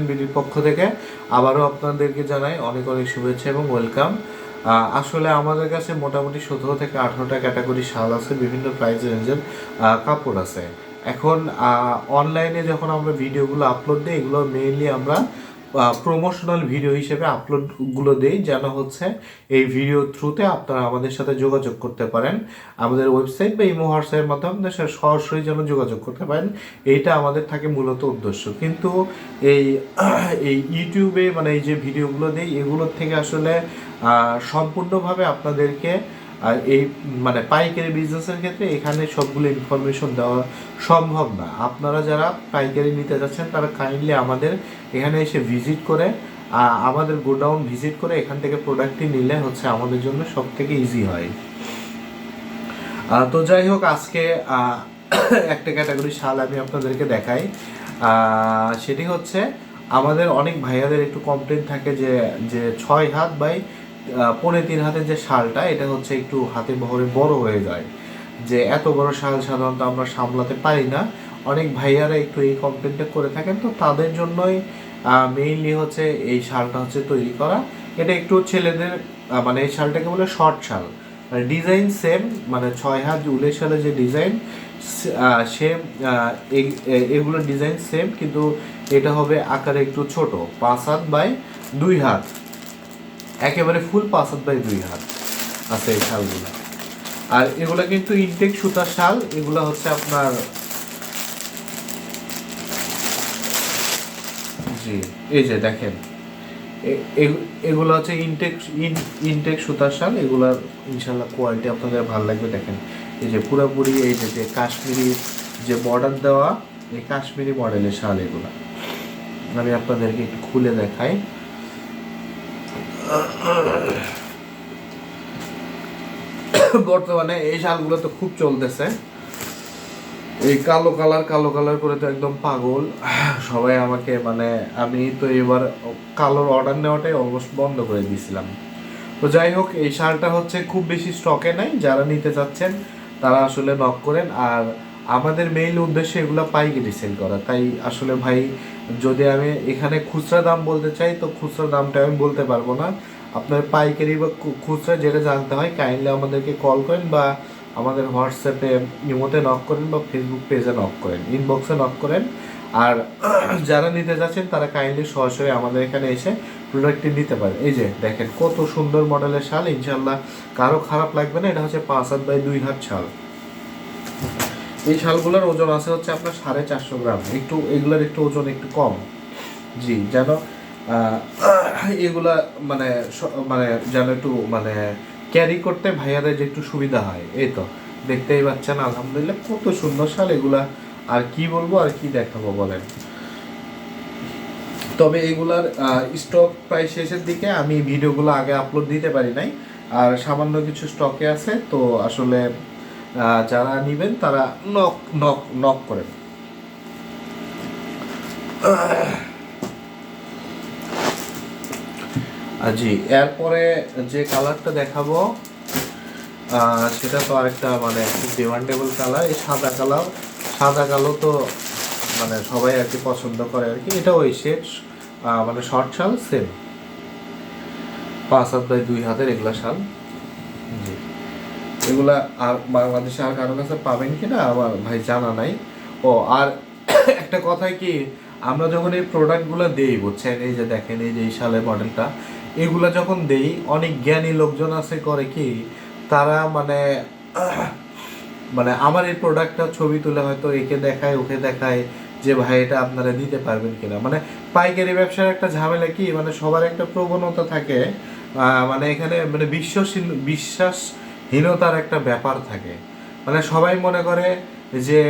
বিডির পক্ষ থেকে আবারও আপনাদেরকে জানাই অনেক অনেক শুভেচ্ছা এবং ওয়েলকাম। আসলে আমাদের কাছে মোটামুটি 17 থেকে 18টা ক্যাটাগরি শাল আছে, বিভিন্ন প্রাইস রেঞ্জের কাপড় আছে। এখন অনলাইনে যখন আমরা ভিডিওগুলো আপলোড দিই, এগুলো মেইনলি আমরা প্রমোশনাল ভিডিও হিসেবে আপলোডগুলো দিই, যেন হচ্ছে এই ভিডিও থ্রুতে আপনারা আমাদের সাথে যোগাযোগ করতে পারেন, আমাদের ওয়েবসাইট বা ইমো হোয়াটসঅ্যাপের মাধ্যমে আমাদের সাথে সরাসরি যেন যোগাযোগ করতে পারেন, এইটা আমাদের থাকে মূলত উদ্দেশ্য। কিন্তু এই এই ইউটিউবে মানে এই যে ভিডিওগুলো দিই, এগুলোর থেকে আসলে সম্পূর্ণভাবে আপনাদেরকে এই মানে পাইকারি বিজনেসের ক্ষেত্রে এখানে সবগুলো ইনফরমেশন দেওয়া সম্ভব না। আপনারা যারা পাইকারি নিতে যাচ্ছেন তারা কাইন্ডলি আমাদের এখানে এসে ভিজিট করে আমাদের গোডাউন ভিজিট করে এখান থেকে প্রোডাক্টটি নিলে হচ্ছে আমাদের জন্য সব থেকে ইজি হয়। তো যাই হোক, আজকে একটা ক্যাটাগরি শাল আমি আপনাদেরকে দেখাই। সেটি হচ্ছে আমাদের অনেক ভাইয়াদের একটু কমপ্লেন থাকে যে যে 6 হাত বাই 3.5 হাতের যে শালটা, এটা হচ্ছে একটু হাতে বহরে বড় হয়ে যায়, যে এত বড় শাল সাধারণত আমরা সামলাতে পারি না। অনেক ভাইয়ারা একটু এই কমপ্লেনটা করে থাকেন, তো তাদের জন্যই মেইনলি হচ্ছে এই শালটা হচ্ছে তৈরি করা। এটা একটু ছেলেদের মানে এই শালটাকে বলে শর্ট শাল, মানে ডিজাইন সেম, মানে 6 হাত উলের শালে যে ডিজাইন সেম, এগুলো ডিজাইন সেম, কিন্তু এটা হবে আকারে একটু ছোট, 5 হাত বাই 2 হাত, একেবারে ফুল 5 হাত বাই 2 হাত আছে এই শালগুলো। আর এগুলো কিন্তু ইনটেক সুতার শাল, এগুলো হচ্ছে আপনার জি এই যে দেখেন, এগুলো হচ্ছে ইনটেক সুতার শাল। এগুলার ইনশাল্লাহ কোয়ালিটি আপনাদের ভালো লাগবে। দেখেন এই যে পুরোপুরি এই যে কাশ্মীরি যে বর্ডার দেওয়া, এই কাশ্মীরি মডেলের শাল এগুলা। আমি আপনাদেরকে একটু খুলে দেখাই। বর্তমানে এই শালগুলো তো খুব চলতেছে, এই কালো কালার করে তো একদম পাগল সবাই আমাকে, মানে আমি তো এবার কালোর অর্ডার নেওয়াটাই অলমোস্ট বন্ধ করে দিয়েছিলাম। তো যাই হোক, এই শালটা হচ্ছে খুব বেশি স্টকে নাই, যারা নিতে চাচ্ছেন তারা আসলে নক করেন। আর আমাদের মেইন উদ্দেশ্য এগুলো পাইকারি সেল করা, তাই আসলে ভাই যদি আমি এখানে খুচরা দাম বলতে চাই তো খুচরা দামটা আমি বলতে পারবো না। আপনার পাইকারি বা খুচরা যেটা জানতে হয় কাইন্ডলি আমাদেরকে কল করেন, বা আমাদের হোয়াটসঅ্যাপে ইমোতে নক করেন, বা ফেসবুক পেজে নক করেন, ইনবক্সে নক করেন। আর যারা নিতে যাচ্ছেন তারা কাইন্ডলি সরাসরি আমাদের এখানে এসে প্রোডাক্টটি নিতে পারে। এই যে দেখেন কত সুন্দর মডেলের শাল, ইনশাল্লাহ কারো খারাপ লাগবে না। এটা হচ্ছে 5 হাত বাই 2 হাত শাল। এই শালগুলোর ওজন আছে হচ্ছে আপনার 450 গ্রাম, একটু এগুলোর একটু ওজন একটু কম, জি, যেন এগুলা মানে মানে যেন একটু মানে ক্যারি করতে ভাইয়াদের যে একটু সুবিধা হয়। এই তো দেখতেই পাচ্ছেন আলহামদুলিল্লাহ কত সুন্দর শাল এগুলা। আর কি বলবো আর কি দেখাবো বলেন। তবে এগুলার স্টক প্রায় শেষের দিকে, আমি ভিডিওগুলো আগে আপলোড দিতে পারি নাই, আর সামান্য কিছু স্টকে আছে। তো আসলে যারা নেবেন তারা নক নক নক করেন। জি, এরপরে যে কালারটা দেখাবো সেটা তো আরেকটা মানে খুব ডিমান্ডেবল কালার, এই সাদা কালো তো মানে সবাই আর কি পছন্দ করে আর কি। এটা ওই শেড মানে শর্ট শাল সেম, 5 হাত বাই 2 হাতের এগুলা শাল। জি, এগুলা আর বাংলাদেশে আর কারো কাছে পাবেন কিনা আমার ভাই জানা নাই। ও আর একটা কথা কি, আমরা যখন এই প্রোডাক্টগুলো দেই বুঝছেন, এই যে দেখেন এই যে এই শালের মডেলটা, এগুলো যখন দেই অনেক জ্ঞানী লোকজন আছে করে কি, তারা মানে মানে আমার এই প্রোডাক্টটা ছবি তুলে হয়তো একে দেখায় ওকে দেখায় যে ভাই এটা আপনারা দিতে পারবেন কিনা। মানে পাইকারি ব্যবসার একটা ঝামেলা কি, মানে সবার একটা প্রবণতা থাকে, মানে এখানে মানে বিশ্বাসহীনতার একটা ব্যাপার থাকে। মানে সবাই মনে করে যে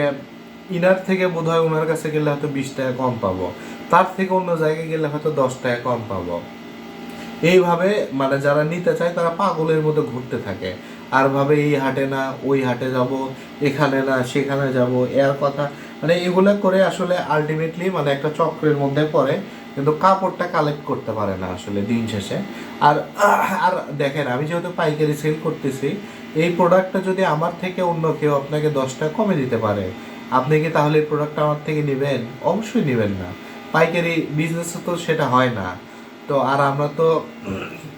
ইনার থেকে বোধহয় ওনার কাছে গেলে হয়তো 20 টাকা কম পাবো, তার থেকে অন্য জায়গায় গেলে হয়তো 10 টাকা কম পাবো। এইভাবে মানে যারা নিতে চায় তারা পাগলের মতো ঘুরতে থাকে, আর ভাবে এই হাটে না ওই হাটে যাব, এখানে না সেখানে যাব, এর কথা মানে এগুলো করে আসলে আলটিমেটলি মানে একটা চক্রের মধ্যে পড়ে, কিন্তু কাপড়টা কালেক্ট করতে পারে না আসলে দিন শেষে। আর আর দেখেন, আমি যেহেতু পাইকারি সেল করতেছি, এই প্রোডাক্টটা যদি আমার থেকে অন্য কেউ আপনাকে 10 টাকা কমে দিতে পারে, আপনি কি তাহলে এই প্রোডাক্টটা আমার থেকে নেবেন? অবশ্যই নেবেন না। পাইকারি বিজনেস তো সেটা হয় না। তো আর আমরা তো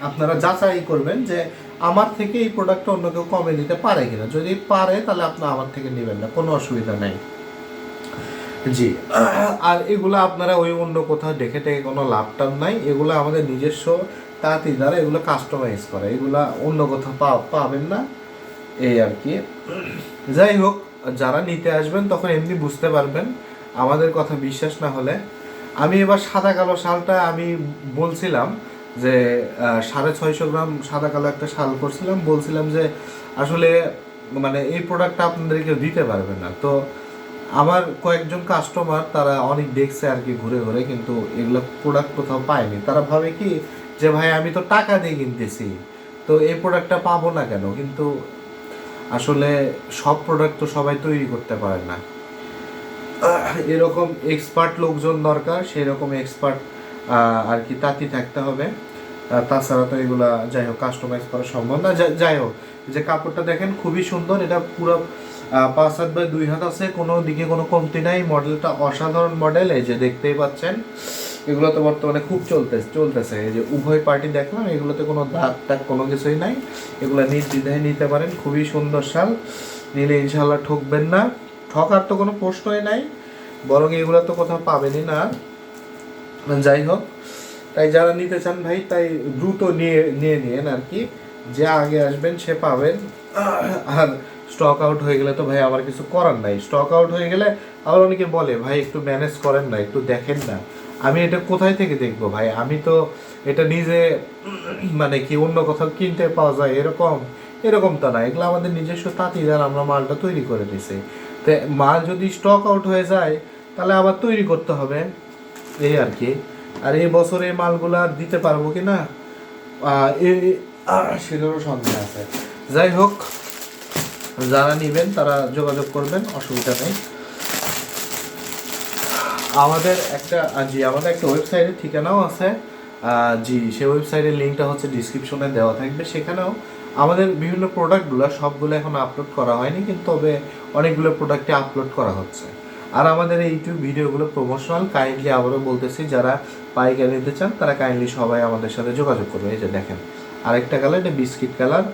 আপনারা যাচাই করবেন যে আমার থেকে এই প্রোডাক্টটা অন্য কেউ কমে দিতে পারে কিনা, যদি পারে তাহলে আপনার আমার থেকে নেবেন না, কোনো অসুবিধা নেই। জি। আর এগুলো আপনারা ওই অন্য কোথাও দেখে টেকে কোনো লাভ টাভ নাই, এগুলো আমাদের নিজস্ব তাঁতি দ্বারা এগুলো কাস্টমাইজ করে, এগুলা অন্য কোথাও পাবেন না, এই আর কি। যাই হোক, যারা নিতে আসবেন তখন এমনি বুঝতে পারবেন আমাদের কথা বিশ্বাস না হলে। আমি এবার সাদা কালো শালটা আমি বলছিলাম যে 650 গ্রাম সাদা কালো একটা শাল করছিলাম, বলছিলাম যে আসলে মানে এই প্রোডাক্টটা আপনাদেরকে দিতে পারবে না। তো আমার কয়েকজন কাস্টমার তারা অনেক দেখছে আর কি ঘুরে ঘুরে, কিন্তু এগুলো প্রোডাক্ট কোথাও পায়নি। তারা ভাবে কি যে ভাই আমি তো টাকা দিয়ে কিনতেছি, তো এই প্রোডাক্টটা পাবো না কেন? কিন্তু আসলে সব প্রোডাক্ট তো সবাই তৈরি করতে পারে না, এরকম এক্সপার্ট লোকজন দরকার, সেই রকম এক্সপার্ট আর কি তাঁতি থাকতে হবে। তাছাড়া তো এগুলা যাই হোক কাস্টমাইজ করা সম্ভব না। যাই হোক, যে কাপড়টা দেখেন খুবই সুন্দর, এটা পুরো 5 হাত বাই 2 হাত আছে, কোনো দিকে কোনো কমতি নাই। মডেলটা অসাধারণ মডেল, এই যে দেখতেই পাচ্ছেন। এগুলো তো বর্তমানে খুব চলতেছে, এই যে উভয় পার্টি দেখলাম, এগুলোতে কোনো দাগ টাগ কোনো কিছুই নাই। এগুলো নির্দ্বিধায় নিতে পারেন, খুবই সুন্দর শাল, নিলে ইনশাল্লাহ ঠকবেন না, ঠকার তো কোনো প্রশ্নই নাই, বরং এগুলো তো কোথাও পাবেনই না। যাই হোক, তাই যারা নিতে চান ভাই তাই দ্রুত নিয়ে আর কি, যে আগে আসবেন সে পাবেন। আর স্টক আউট হয়ে গেলে তো ভাই আমার কিছু করার নাই, স্টক আউট হয়ে গেলে আবার অনেকে বলে ভাই একটু ম্যানেজ করেন না, একটু দেখেন না। আমি এটা কোথায় থেকে দেখবো ভাই? আমি তো এটা নিজে মানে কি অন্য কোথাও কিনতে পাওয়া যায় এরকম তো না, এগুলো আমাদের নিজস্ব তাঁতি দ্বারা আমরা মালটা তৈরি করে দিছি। তো মাল যদি স্টক আউট হয়ে যায় তাহলে আবার তৈরি করতে হবে, এই আর কি। আর এই বছর এই মালগুলা দিতে পারবো কি না সেটারও সন্দেহ আছে। যাই হোক, যারা নেবেন তারা যোগাযোগ করবেন, অসুবিধা নেই। আমাদের একটা ওয়েবসাইটের ঠিকানাও আছে, জি, সেই ওয়েবসাইটের লিঙ্কটা হচ্ছে ডিসক্রিপশনে দেওয়া থাকবে। সেখানেও আমাদের বিভিন্ন প্রোডাক্টগুলো সবগুলো এখন আপলোড করা হয়নি, কিন্তু তবে অনেকগুলো প্রোডাক্টে আপলোড করা হচ্ছে। আর আমাদের এই ইউটিউব ভিডিওগুলো প্রমোশনাল, কাইন্ডলি আবারও বলতেছি, যারা পাইকারি নিতে চান তারা কাইন্ডলি সবাই আমাদের সাথে যোগাযোগ করবে। এই যে দেখেন আরেকটা কালার, এটা বিস্কিট কালার।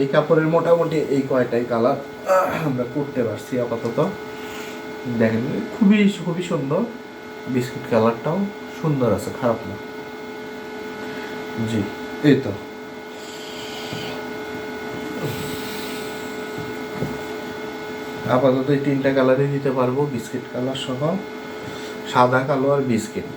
এই কাপড়ের মোটামুটি এই কয়টাই কালার আমরা করতে পারছি আপাতত। দেখেন খুবই খুবই সুন্দর, বিস্কিট কালারটাও সুন্দর আছে, খারাপ না। জি, এই তো আপাতত এই 3টা কালারই দিতে পারবো, বিস্কিট কালার সহ, সাদা কালো আর বিস্কিট।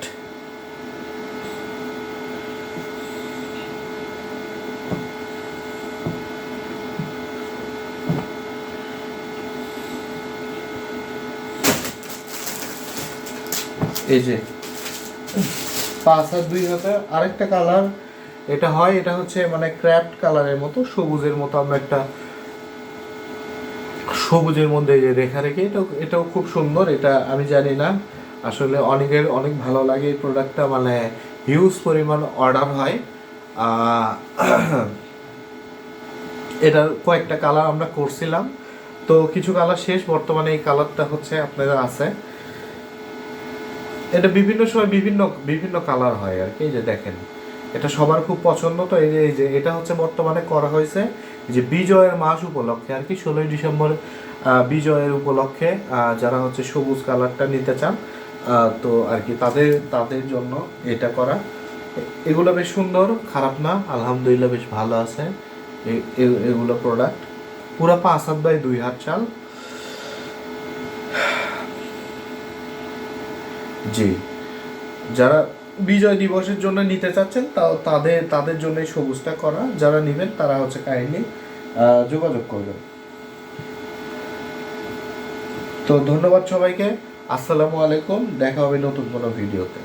এই যে 5 আর 2 হাতে আরেকটা কালার, এটা হয়, এটা হচ্ছে মানে ক্র্যাফট কালারের মতো, সবুজের মতো, আমরা একটা সবুজের মধ্যে যে রেখা রেখে, এটাও খুব সুন্দর। এটা আমি জানি না, আসলে অনেকের অনেক ভালো লাগে এই প্রোডাক্টটা, মানে হিউজ পরিমাণ অর্ডার হয়। এটার কয়েকটা কালার আমরা করছিলাম, তো কিছু কালার শেষ, বর্তমানে এই কালারটা হচ্ছে আপনাদের আছে। এটা বিভিন্ন সময় বিভিন্ন বিভিন্ন কালার হয় আর কি। এই যে দেখেন, এটা সবার খুব পছন্দ। তো এই যে এটা হচ্ছে বর্তমানে করা হয়েছে যে বিজয়ের মাস উপলক্ষে আর কি, 16ই ডিসেম্বর বিজয়ের উপলক্ষে যারা হচ্ছে সবুজ কালারটা নিতে চান, তো আর কি তাদের জন্য এটা করা। এগুলো বেশ সুন্দর, খারাপ না, আলহামদুলিল্লাহ বেশ ভালো আছে এগুলো প্রোডাক্ট। পুরো 5 হাত বাই 2 হাত চাল। জি, যারা বিজয় দিবসের জন্য নিতে চাচ্ছেন তাদের জন্য এই সবুজটা করা, যারা নেবেন তারা হচ্ছে কাইন্ডলি যোগাযোগ করবেন। তো ধন্যবাদ সবাইকে, আসসালামু আলাইকুম, দেখা হবে নতুন কোনো ভিডিওতে।